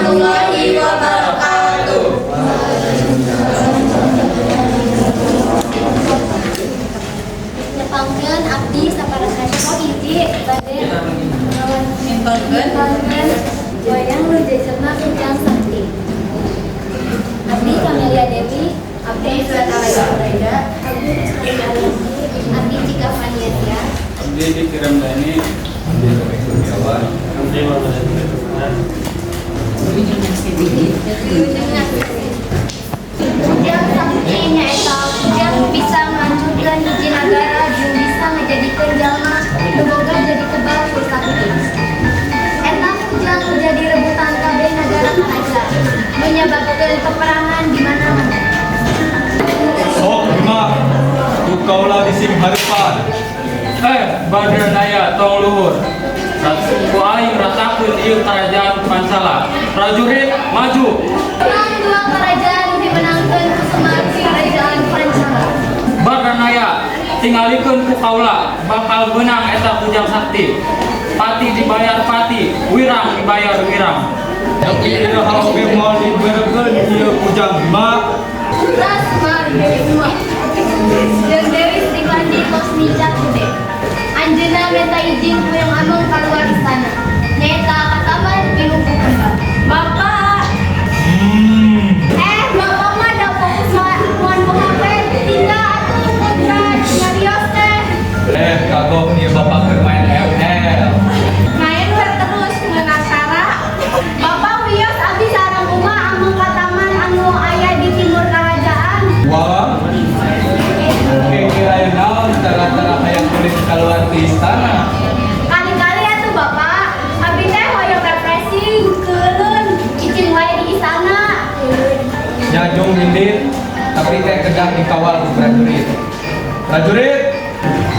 warahmatullahi wabarakatuh. Nepangkeun abdi saparasana hiji bade nyempangkeun wayang nu jejerna Kujang Sakti. Abdi Kamelia Dewi, abdi Surat Al-Qaeda, abdi Cika Faniatia, abdi Dikiram Dani, abdi Kurniawan, abdi Muhammad Kujang Sakti nyaeta kujang bisa menghancurkan hiji nagara jeung bisa ngajadikeun jalma nu boga jadi kebal ku sakti. Eta kujang jadi rebutan kabeh nagara karaja, menyebabkeun peperangan di mana-mana. Sok Bima, ukaulah bising harapan. Badranaya tong luhur. Ku aing ratakeun ieu kerajaan Pancala. Prajurit maju. Menang dua kerajaan dimenangkan ku Semanggi kerajaan Pancala. Badranaya tingalikeun ku kaula bakal beunang eta Kujang Sakti. Pati dibayar pati, wirang dibayar wirang. Tapi iraha Bima diberekeun ieu Kujang Bima. Ras Mari Dewi Dua jeung Dewi Sri Kandi Kosmi Cakude. Anjeunna minta izin ku yang among kaluar istana. Nyaeta ka taman pinuku kembang. Bapak. Bapak mah da fokus moal pengapen tinggal atuh kontrak ngarios teh. Kagok ieu bapak keur main FL. Main we terus ngeunasara. Bapak wios abdi sareng kumaha among ka taman anu aya di timur kerajaan. Wah, kira aya naon tara-tara hayang kulit kaluar ti istana. Kali-kali atuh Bapak, abdi teh hoyong refreshing keuleun icin wae di istana. Nyajung Indit, tapi teh kedah dikawal ku prajurit. Prajurit,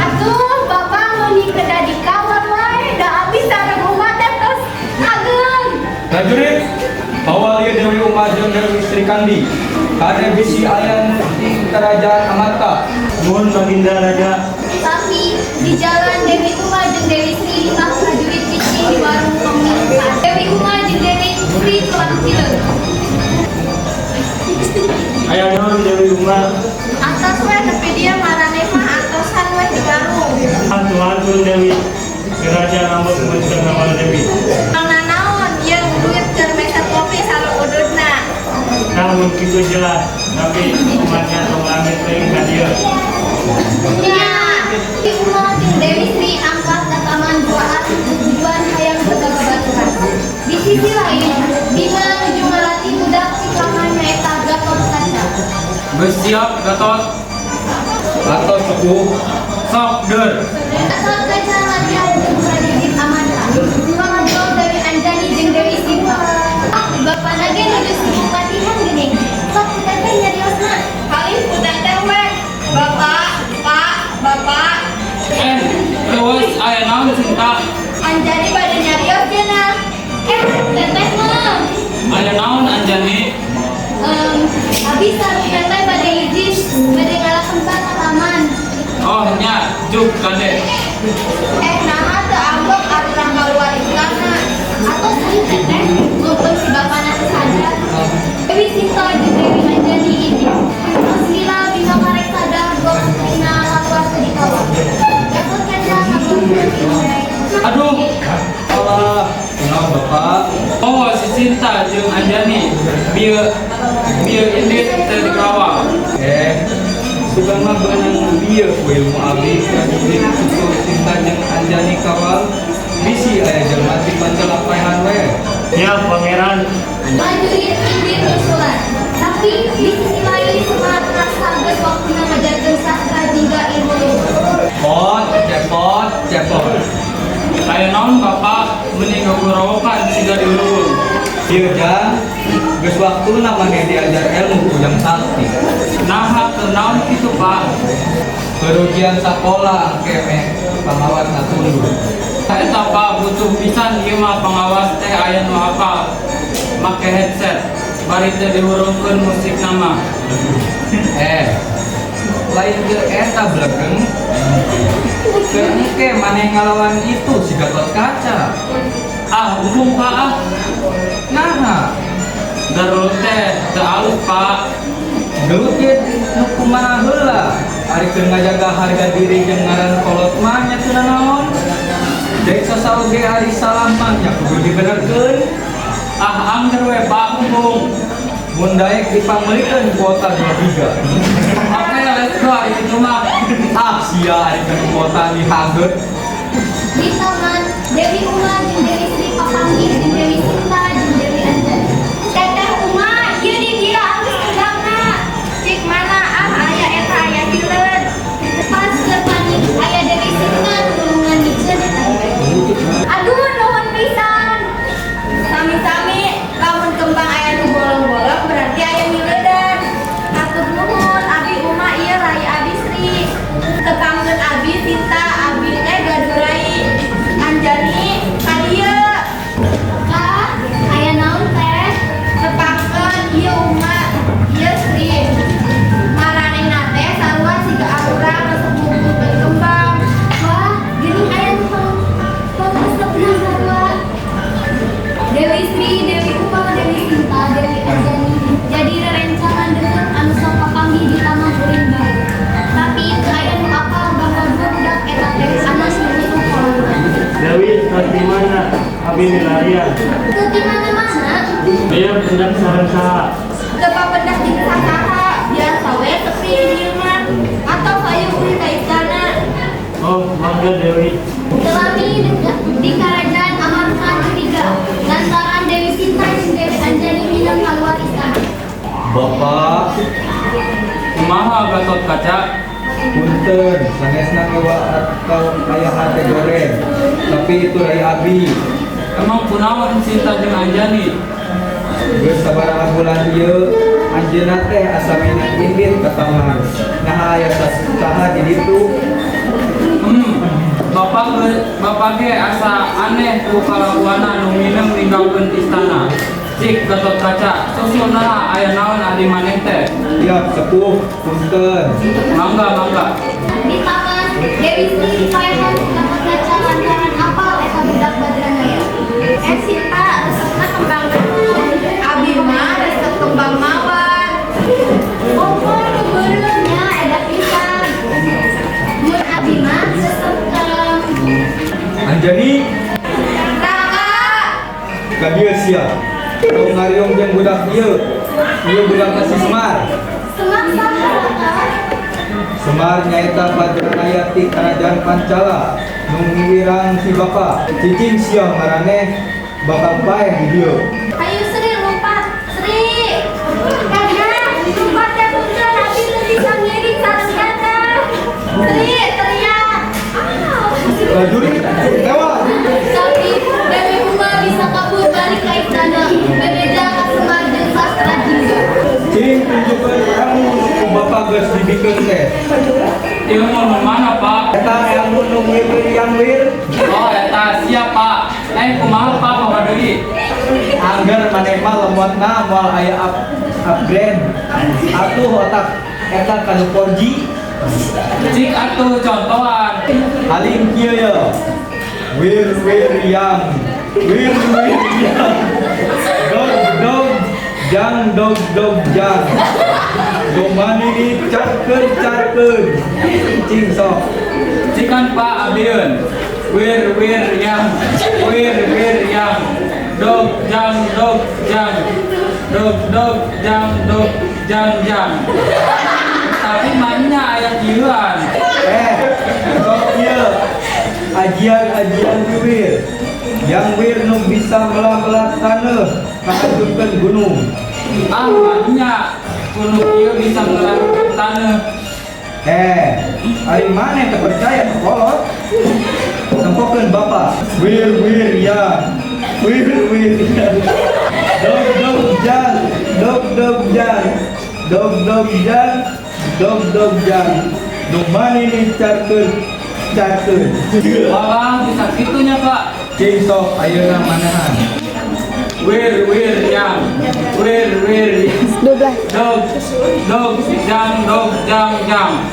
Atuh Bapak mun kedah dikawal wae da abdi sareng umat teh tos ageng. prajurit, bawa ieu Dewi Uma jeung Dewi Sri Kandi. Kade bisi aya di kerajaan Amarta. Nuhun Baginda Raja. Tapi di jalan Dewi Uma jeung Dewi Sri lima prajurit bisi di warung pemilihan. Dewi Uma jeung Dewi Sri telah tidur. Aya naon Dewi Uma? Atas we nepi dia marane mah atosan we di warung. Hantu-hantu Dewi. Kerajaan ambek menceng nama Dewi. Karena naon ieu duit keur meser kopi sareng ududna. Namun kitu jelas, tapi umatnya tong langit teuing ka dieu. Nya, di Uma jeung Dewi Sri angkat ke taman buahan tujuan hayang babaturan. Di sisi lain, Bima nuju melatih budak cikangan nyaeta Gatot Kaca. Geus siap Gatot. Atau sepuh Sok deur. Gatot Kaca latihan jeung prajurit Amarta. Pangadol Dewi Anjani jeung Dewi Sita. Bapak nage nuju sibuk latihan geuning. Sok teteh nyariosna. Kali teteh we. Bapak, Pak, Bapak. Terus aya naon Sinta? Anjani bade nyarios cenah. Teteh mah. Aya naon Anjani? Abi sareng teteh bade izin bade ngalakeun ka taman. Oh nya, juk kade. Naha teu anggap aturan kaluar istana. Atos ieu teteh ngumpul si bapana teu sadar. Dewi Sinta jeung Dewi Anjani izin. Terus lila Bima karek sadar dua putrina lakuar teu dikawal. Gatot Kaca kabur. Aduh. Allah, kenal bapak. Oh si Sinta jeung Anjani. Bieu indit teu dikawal. Sudah mah beunang dieu ku ilmu abdi prajurit itu Sinta jeung Anjani kawal bisi aya jelema ti pancalapayan we. Ya pangeran. Prajurit indit nusulan. Tapi di sisi lain semangat rasa geus waktuna ngajarkeun sastra jingga ilmu luhur. Cepot. Aya naon Bapak meni ngagorowokan siga diuluhur. Ieu Jan, geus waktuna maneh diajar ilmu Kujang Sakti. Naha teu naon kitu Pak? Kerugian sakola keme pangawas tundur. Eta Pak butuh pisan ieu mah pengawas teh aya nu hafal. Make headset. Bari teh diurungkeun musik nama. Lain ke eta blegeng. Keengke maneh ngalawan itu si Gatot Kaca. Umum Pak Nah, Gelut teh teu alus Pak. gelut ge nu kumaha heula? Ari keur ngajaga harga diri jeung ngaran kolot mah nya teu naon. Dek sasaoge ari salah mah nya kudu dibenerkeun. Ah angger we Pak Bung. Mun daek dipameulikeun kuota 23. Oke, let's go ari kitu mah. Ah sia ari keur kuota dihageut. Di tangan Dewi Uma jeung Dewi Sri papanggih jeung Dewi Sinta jeung Dewi Anjani. Teteh Uma, ieu di dia alus kendangna. Cik mana aya eta aya hileud. Pas keur panik aya Dewi Sinta tulungan diceun eta. Aduh nuhun pisan. Sami-sami lamun kembang aya nu bolong-bolong berarti aya hileudan. Hatur nuhun Abi Uma ieu rai Abi Sri. Tekangkeun Abi Sinta Abi teh gadurai Anjani kadieu. Kak, aya naon teh? Tepangkeun ieu Uma, ieu Sri. Maranehna teh sarua siga arurang resep bungkul kembang. Wah, geuning aya nu resepna sarua. Dewi Sri, Dewi Uma, Dewi Sinta, Dewi Anjani jadi rerencangan deukeut anu sok papanggih di Taman Urin Baru. Tapi itu aya nu apal bahwa dua budak eta teh anu susu kolongan. Dewi, di mana? Abi milarian. Teu di mana-mana, Dia hendak sareng saha? teu papendak jeung sasaha, biasa we sepi di dieu mah. Atau hayu uli ka istana. Oh, mangga Dewi. Selami di Kerajaan Amarta ketiga, lantaran Dewi Sinta jeung Dewi Anjani minang keluar istana. Bapak, Kumaha Gatot Kaca? punten, sanesna ngewa atau aya hate goreng. Tapi itu rai abi. Emang kunaon Sinta jeung Anjani? Geus sabaraha bulan ieu anjeunna teh asa minit-minit ka taman. Nah aya saha di ditu. Bapak ge asa aneh ku kalakuana nu mineng ninggalkeun istana. Cik Gatot Kaca, susulna aya naon adi maneh teh? Siap sepuh, punten. Mangga. Di tangan Dewi Sri dipaehan dapat gaca lantaran apal eta budak Badranaya. Sinta resepna kembang Abi mah resep kembang mawar. Kompor kebeureunya eda pisan. Mun Abi mah resep Anjani, Raka. ka dieu sia. Tong ngariung jeung budak ieu. Ieu budak si Semar. Semang saha Raka? Semar nyaeta Badranaya ti Kerajaan Pancala. Nu ngiwirang si bapa. Cicing sia maraneh bakal paeh di dieu. Ayo Sri lompat. Sri. Kakak, lompat teh punten Abi teu bisa ngiring sareng kakak. Sri, teriak. Prajurit, lewat. Tapi Dewi Uma bisa kabur balik ke istana. Berbeda ka Semar jeung Sastra Jingga. Cing tunjukkeun ilmu nu bapa geus dibikeun teh. Ilmu nu mana Pak? Eta ilmu nu ngeueur yang wir. Oh eta siap Pak. Kumaha Pak bawa deui? Angger maneh mah lemotna moal aya upgrade. Atuh otak eta kanu 4G. Cik atuh contohan. Aling kieu ye. Wir yang. Wir yang. Dog jang. Domani ni carkeun. Cing sok. Cikan Pak Abieun. Wir yang. Dog jang. Dog jang. Tapi mainnya aya kieuan. Sok kieu. Ajian wir. Yang wir nu bisa melah-melah taneuh kahancurkeun gunung. Mainnya kuno kieu bisa ngelarang taneuh. Ari maneh teu percaya ka kolot? Tempokeun Bapa. Wir yang. Dog jang. Domani ni carkeun. Walah bisa kitunya Pak. Cing sok ayeuna manahan. Wir yang. Dog jang.